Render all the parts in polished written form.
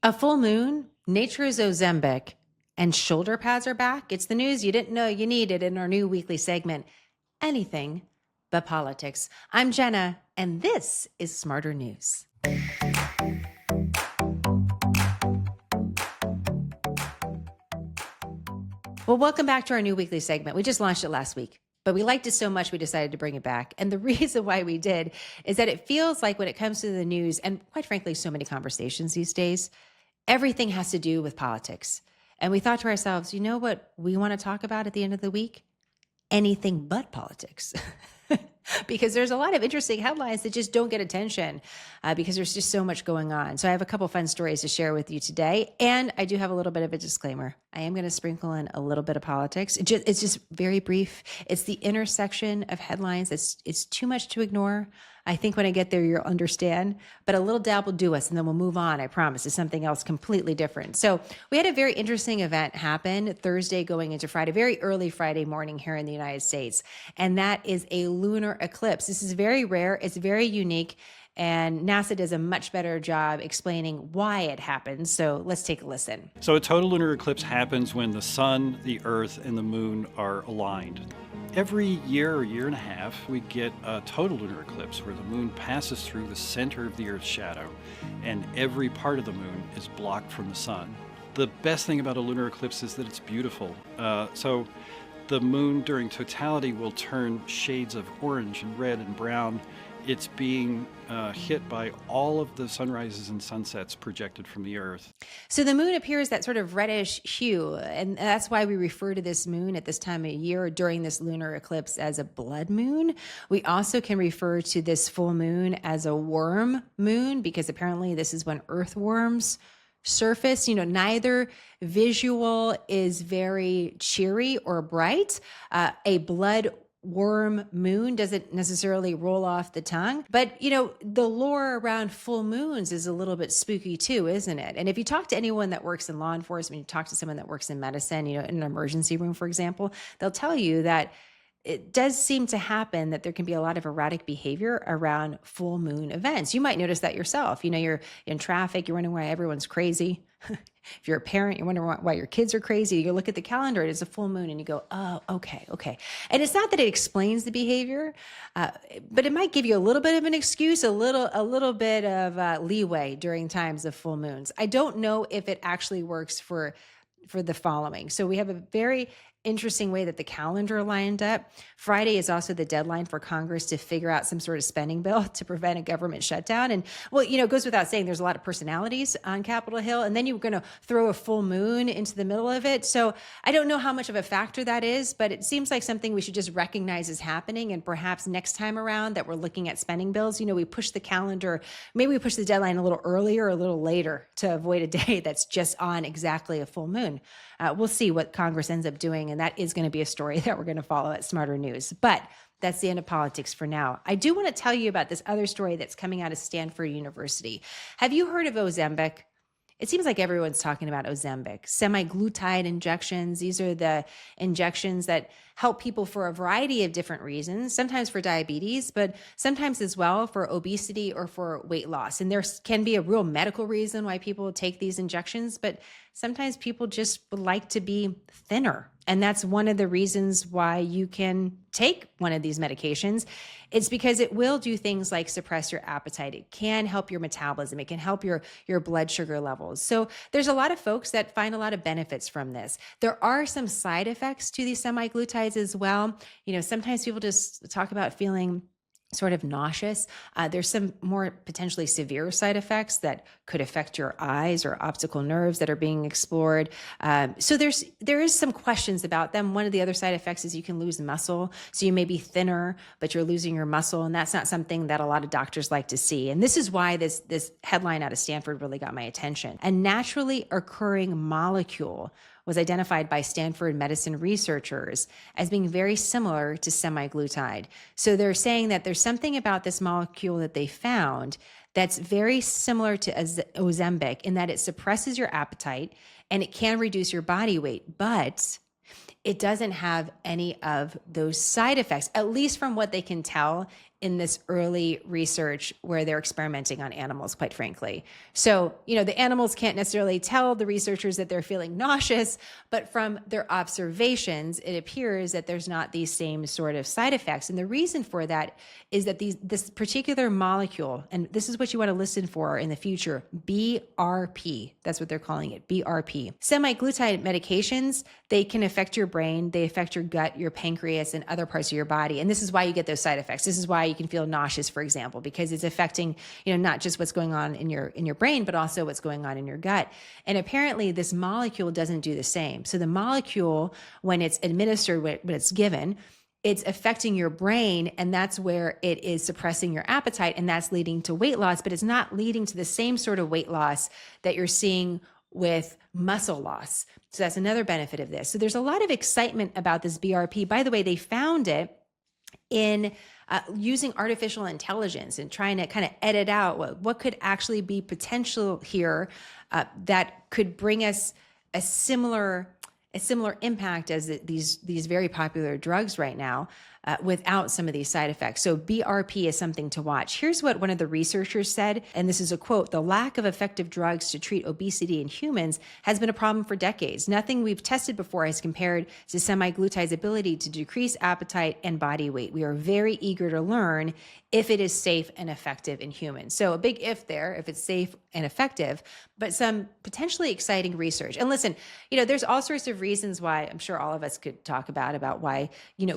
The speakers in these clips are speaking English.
A full moon, nature's Ozempic, and shoulder pads are back. It's the news you didn't know you needed in our new weekly segment, Anything But Politics. I'm Jenna, and this is Smarter News. Well, welcome back to our new weekly segment. We just launched it last week, but we liked it so much we decided to bring it back. And the reason why we did is that it feels like when it comes to the news, and quite frankly, so many conversations these days, everything has to do with politics. And we thought to ourselves, you know what we want to talk about at the end of the week? Anything but politics. Because there's a lot of interesting headlines that just don't get attention because there's just so much going on. So I have a couple fun stories to share with you today. And I do have a little bit of a disclaimer. I am going to sprinkle in a little bit of politics. It's just very brief. It's the intersection of headlines. It's too much to ignore. I think when I get there, you'll understand, but a little dab will do us and then we'll move on. I promise, to something else completely different. So we had a very interesting event happen Thursday going into Friday, very early Friday morning here in the United States. And that is a lunar eclipse. This is very rare. It's very unique. And NASA does a much better job explaining why it happens. So let's take a listen. So a total lunar eclipse happens when the sun, the earth, and the moon are aligned. Every year or year and a half, we get a total lunar eclipse where the moon passes through the center of the Earth's shadow, and every part of the moon is blocked from the sun. The best thing about a lunar eclipse is that it's beautiful. So the moon during totality will turn shades of orange and red and brown. It's being hit by all of the sunrises and sunsets projected from the Earth. So the moon appears that sort of reddish hue, and that's why we refer to this moon at this time of year during this lunar eclipse as a blood moon. We also can refer to this full moon as a worm moon because apparently this is when earthworms surface. Neither visual is very cheery or bright. A blood worm moon doesn't necessarily roll off the tongue, but the lore around full moons is a little bit spooky too, isn't it? And if you talk to anyone that works in law enforcement, you talk to someone that works in medicine, in an emergency room, for example, they'll tell you that it does seem to happen that there can be a lot of erratic behavior around full moon events. You might notice that yourself. You're in traffic, you're wondering why everyone's crazy. If you're a parent, you're wondering why your kids are crazy. You look at the calendar, it is a full moon, and you go, oh, okay. And it's not that it explains the behavior, but it might give you a little bit of an excuse, a little bit of leeway during times of full moons. I don't know if it actually works for the following. So we have a very interesting way that the calendar lined up. Friday is also the deadline for Congress to figure out some sort of spending bill to prevent a government shutdown. And it goes without saying there's a lot of personalities on Capitol Hill, and then you're going to throw a full moon into the middle of it. So I don't know how much of a factor that is, but it seems like something we should just recognize is happening. And perhaps next time around that we're looking at spending bills, we push the calendar, maybe we push the deadline a little earlier or a little later to avoid a day that's just on exactly a full moon. We'll see what Congress ends up doing, and that is going to be a story that we're going to follow at Smarter News. But that's the end of politics for now. I do want to tell you about this other story that's coming out of Stanford University. Have you heard of Ozempic? It seems like everyone's talking about Ozempic, semaglutide injections. These are the injections that help people for a variety of different reasons, sometimes for diabetes, but sometimes as well for obesity or for weight loss. And there can be a real medical reason why people take these injections, but sometimes people just would like to be thinner. And that's one of the reasons why you can take one of these medications. It's because it will do things like suppress your appetite. It can help your metabolism. It can help your blood sugar levels. So there's a lot of folks that find a lot of benefits from this. There are some side effects to these semaglutides as well. Sometimes people just talk about feeling sort of nauseous. There's some more potentially severe side effects that could affect your eyes or optical nerves that are being explored. So there is some questions about them. One of the other side effects is you can lose muscle. So you may be thinner, but you're losing your muscle. And that's not something that a lot of doctors like to see. And this is why this headline out of Stanford really got my attention. A naturally occurring molecule was identified by Stanford medicine researchers as being very similar to semaglutide. So they're saying that there's something about this molecule that they found that's very similar to Ozempic in that it suppresses your appetite and it can reduce your body weight, but it doesn't have any of those side effects, at least from what they can tell in this early research where they're experimenting on animals, quite frankly. So, the animals can't necessarily tell the researchers that they're feeling nauseous, but from their observations, it appears that there's not these same sort of side effects. And the reason for that is that this particular molecule, and this is what you want to listen for in the future, BRP, that's what they're calling it, BRP. Semaglutide medications, they can affect your brain, they affect your gut, your pancreas, and other parts of your body. And this is why you get those side effects. This is why you can feel nauseous, for example, because it's affecting, not just what's going on in your brain, but also what's going on in your gut. And apparently this molecule doesn't do the same. So the molecule, when it's administered, when it's given, it's affecting your brain, and that's where it is suppressing your appetite, and that's leading to weight loss, but it's not leading to the same sort of weight loss that you're seeing with muscle loss. So that's another benefit of this. So there's a lot of excitement about this BRP. By the way, they found it in using artificial intelligence and trying to kind of edit out what could actually be potential here that could bring us a similar impact as these very popular drugs right now without some of these side effects. So BRP is something to watch. Here's what one of the researchers said, and this is a quote: "The lack of effective drugs to treat obesity in humans has been a problem for decades. Nothing we've tested before has compared to semaglutide's ability to decrease appetite and body weight. We are very eager to learn if it is safe and effective in humans." So a big if there, if it's safe and effective, but some potentially exciting research. And listen, there's all sorts of reasons why I'm sure all of us could talk about why,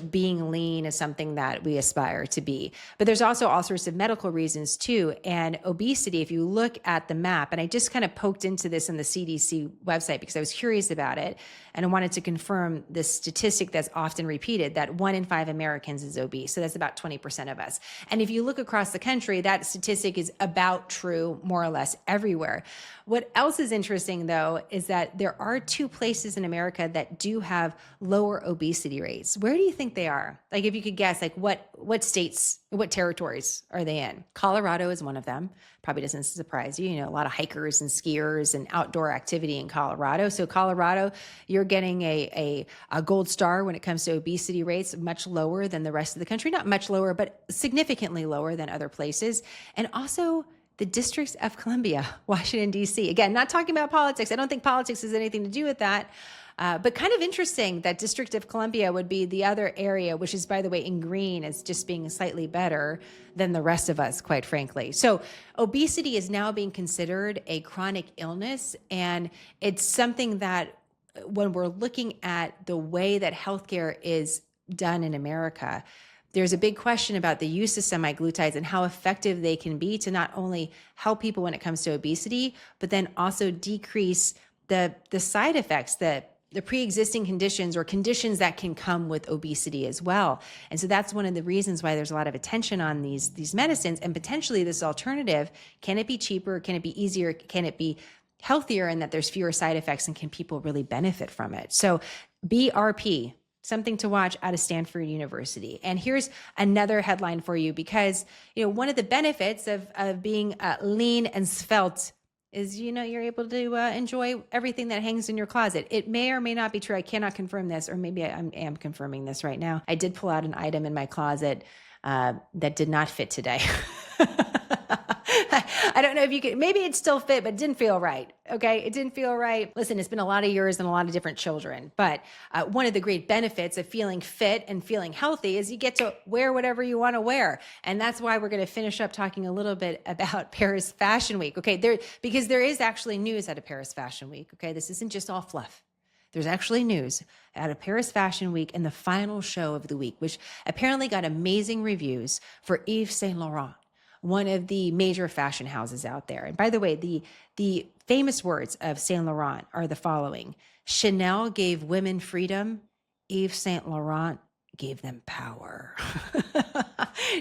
being lean is something that we aspire to be. But there's also all sorts of medical reasons too. And obesity, if you look at the map, and I just kind of poked into this on the CDC website because I was curious about it, and I wanted to confirm this statistic that's often repeated, that 1 in 5 Americans is obese. So that's about 20% of us. And if you look across the country, that statistic is about true more or less everywhere. What else is interesting, though, is that there are 2 places in America that do have lower obesity rates. Where do you think they are? Like, if you could guess, like what states, what territories are they in? Colorado is one of them. Probably doesn't surprise you. A lot of hikers and skiers and outdoor activity in Colorado. So Colorado, you're getting a gold star when it comes to obesity rates, much lower than the rest of the country. Not much lower, but significantly lower than other places. And also the District of Columbia, Washington, D.C. Again, not talking about politics. I don't think politics has anything to do with that. But kind of interesting that District of Columbia would be the other area, which is, by the way, in green, as just being slightly better than the rest of us, quite frankly. So obesity is now being considered a chronic illness, and it's something that when we're looking at the way that healthcare is done in America, there's a big question about the use of semaglutides and how effective they can be to not only help people when it comes to obesity, but then also decrease the side effects, the pre-existing conditions or conditions that can come with obesity as well. And so that's one of the reasons why there's a lot of attention on these medicines, and potentially this alternative. Can it be cheaper? Can it be easier? Can it be healthier, and that there's fewer side effects, and can people really benefit from it? So BRP, something to watch out of Stanford University. And here's another headline for you, because one of the benefits of being lean and svelte is, you're able to enjoy everything that hangs in your closet. It may or may not be true. I cannot confirm this, or maybe I am confirming this right now. I did pull out an item in my closet that did not fit today. I don't know if you could, maybe it still fit, but it didn't feel right. Okay. It didn't feel right. Listen, it's been a lot of years and a lot of different children, but one of the great benefits of feeling fit and feeling healthy is you get to wear whatever you want to wear. And that's why we're going to finish up talking a little bit about Paris Fashion Week. Okay. Because there is actually news out of Paris Fashion Week. Okay. This isn't just all fluff. There's actually news out of Paris Fashion Week and the final show of the week, which apparently got amazing reviews for Yves Saint Laurent, one of the major fashion houses out there. And by the way, the famous words of Saint Laurent are the following: Chanel gave women freedom, Yves Saint Laurent gave them power.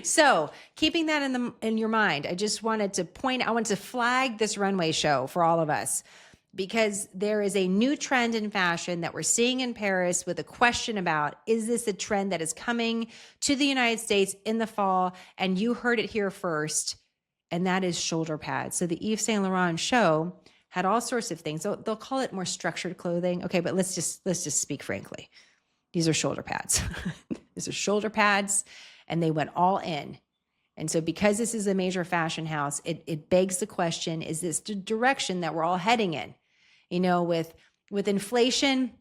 So keeping that in your mind, I just wanted to I want to flag this runway show for all of us, because there is a new trend in fashion that we're seeing in Paris, with a question about, is this a trend that is coming to the United States in the fall? And you heard it here first, and that is shoulder pads. So the Yves Saint Laurent show had all sorts of things. They'll call it more structured clothing. Okay, but let's just speak frankly. These are shoulder pads. These are shoulder pads, and they went all in. And so because this is a major fashion house, it begs the question, is this the direction that we're all heading in? You know, with inflation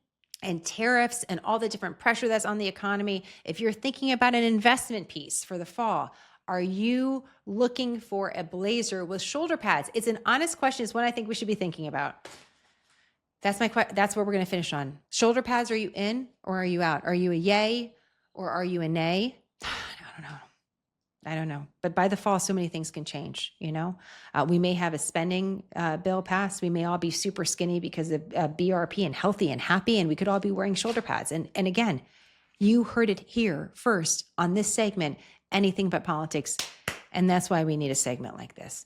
and tariffs and all the different pressure that's on the economy, if you're thinking about an investment piece for the fall, are you looking for a blazer with shoulder pads? It's an honest question. It's one I think we should be thinking about. That's what we're going to finish on. Shoulder pads, are you in or are you out? Are you a yay or are you a nay? I don't know. But by the fall, so many things can change, you know? We may have a spending bill passed. We may all be super skinny because of BRP and healthy and happy, and we could all be wearing shoulder pads. And again, you heard it here first on this segment, anything but politics. And that's why we need a segment like this.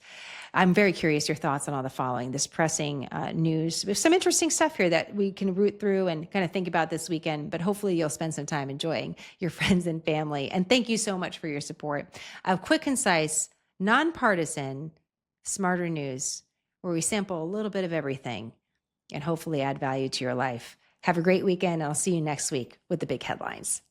I'm very curious your thoughts on all the following, this pressing news. There's some interesting stuff here that we can root through and kind of think about this weekend, but hopefully you'll spend some time enjoying your friends and family. And thank you so much for your support. A quick, concise, nonpartisan, smarter news where we sample a little bit of everything and hopefully add value to your life. Have a great weekend. I'll see you next week with the big headlines.